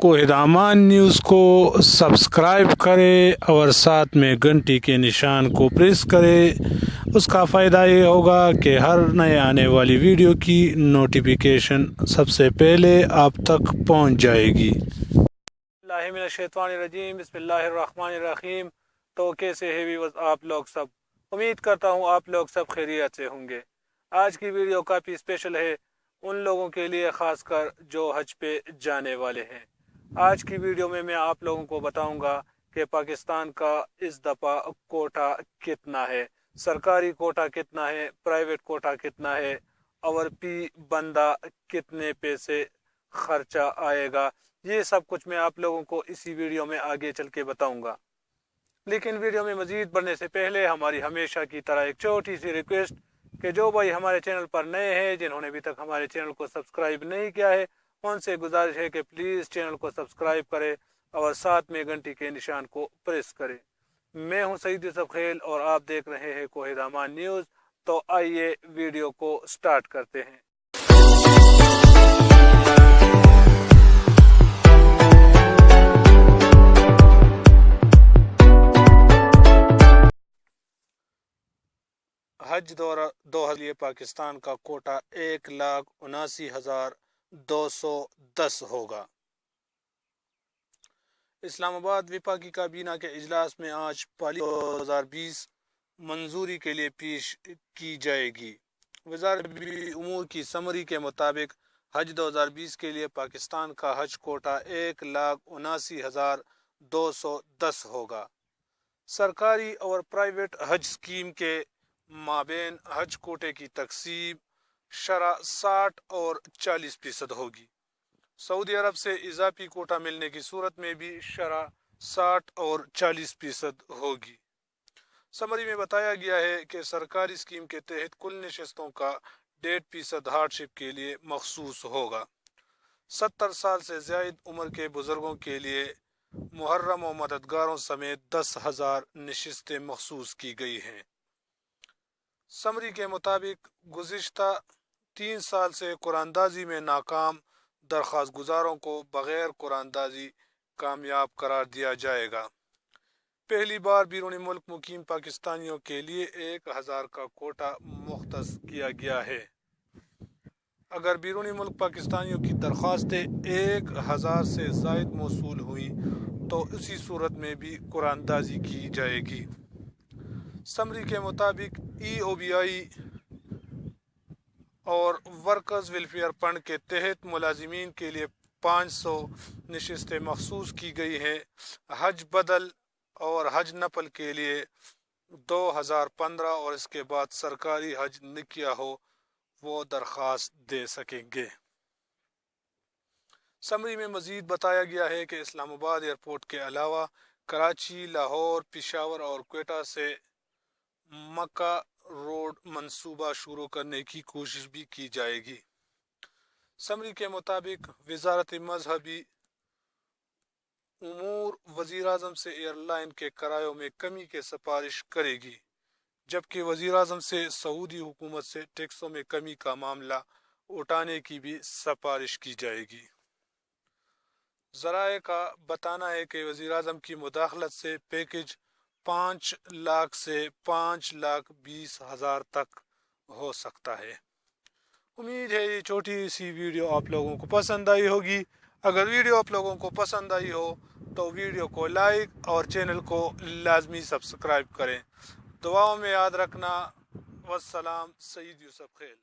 कोहिदामान news को subscribe करें और साथ में घंटी के निशान को प्रेस करें। उसका फ़ायदा ये होगा कि हर नए आने वाली वीडियो की नोटिफिकेशन सबसे पहले आप तक पहुंच जाएगी। बिस्मिल्लाहिर्रहमानिर्रहीम। तो कैसे है व्यूअर्स आप लोग सब, उम्मीद करता हूँ आप लोग सब खैरियत से होंगे। आज की वीडियो काफ़ी स्पेशल है उन लोगों के लिए, ख़ासकर जो हज पे जाने वाले हैं। आज की वीडियो में मैं आप लोगों को बताऊंगा कि पाकिस्तान का इस दफ़ा कोटा कितना है, सरकारी कोटा कितना है, प्राइवेट कोटा कितना है और पी बंदा कितने पैसे खर्चा आएगा। ये सब कुछ मैं आप लोगों को इसी वीडियो में आगे चल के बताऊंगा। लेकिन वीडियो में मज़ीद बढ़ने से पहले हमारी हमेशा की तरह एक छोटी सी रिक्वेस्ट कि जो भाई हमारे चैनल पर नए हैं, जिन्होंने अभी तक हमारे चैनल को सब्सक्राइब नहीं किया है, उनसे गुजारिश है कि प्लीज़ चैनल को सब्सक्राइब करें और साथ में घंटी के निशान को प्रेस करें। मैं हूं सईद यूसुफ खेल और आप देख रहे हैं कोहिदामान न्यूज़। तो आइए वीडियो को स्टार्ट करते हैं। हज दो लिए पाकिस्तान का कोटा 1,79,210 होगा। इस्लामाबाद विफाकी काबीना के इजलास में आज पॉलिसी 2020 मंजूरी के लिए पेश की जाएगी। वज़ारत उमूर की समरी के मुताबिक हज 2020 के लिए पाकिस्तान का हज कोटा 1,79,210 होगा। सरकारी और प्राइवेट हज स्कीम के माबेन हज कोटे की तकसीम शरह 60 और 40% होगी। सऊदी अरब से इजाफी कोटा मिलने की सूरत में भी शरह 60 और 40% होगी। समरी में बताया गया है कि सरकारी स्कीम के तहत कुल नशिस्तों का 1.5% हार्डशिप के लिए मखसूस होगा। 70 साल से ज़ायद उम्र के बुजुर्गों के लिए मुहर्रम और मददगारों समेत 10,000 नशिस्तें मखसूस की गई हैं। समरी के मुताबिक गुज़िश्ता 3 साल से कुरानदाजी में नाकाम दरख्वास्त गुजारों को बग़ैर कुरानदाजी कामयाब करार दिया जाएगा। पहली बार बैरून मुल्क मुकीम पाकिस्तानियों के लिए 1,000 का कोटा मुख्तस किया गया है। अगर बैरून मुल्क पाकिस्तानियों की दरख्वास्तें 1,000 से ज़ायद मौसूल हुई तो उसी सूरत में भी कुरानदाजी की जाएगी। समरी के मुताबिक EOBI और वर्कर्स वेलफेयर फंड के तहत मुलाजिमीन के लिए 500 नशिस्तें मखसूस की गई हैं। हज बदल और हज नफल के लिए 2015 और इसके बाद सरकारी हज न किया हो वो दरख्वास्त दे सकेंगे। समरी में मजीद बताया गया है कि इस्लामाबाद एयरपोर्ट के अलावा कराची, लाहौर, पेशावर और क्वेटा से मक्का रोड मंसूबा शुरू करने की कोशिश भी की जाएगी। समरी के मुताबिक वज़ारत मज़हबी उमूर वज़ीर-ए-आज़म से एयरलाइन के किरायों में कमी की सिफारिश करेगी, जबकि वज़ीर-ए-आज़म से सऊदी हुकूमत से टैक्सों में कमी का मामला उठाने की भी सिफारिश की जाएगी। ज़राए का बताना है कि वज़ीर-ए-आज़म की मुदाखलत से पैकेज 5 लाख से 5,20,000 तक हो सकता है। उम्मीद है ये छोटी सी वीडियो आप लोगों को पसंद आई होगी। अगर वीडियो आप लोगों को पसंद आई हो तो वीडियो को लाइक और चैनल को लाजमी सब्सक्राइब करें। दुआओं में याद रखना। वस्सलाम। सईद यूसुफ खेल।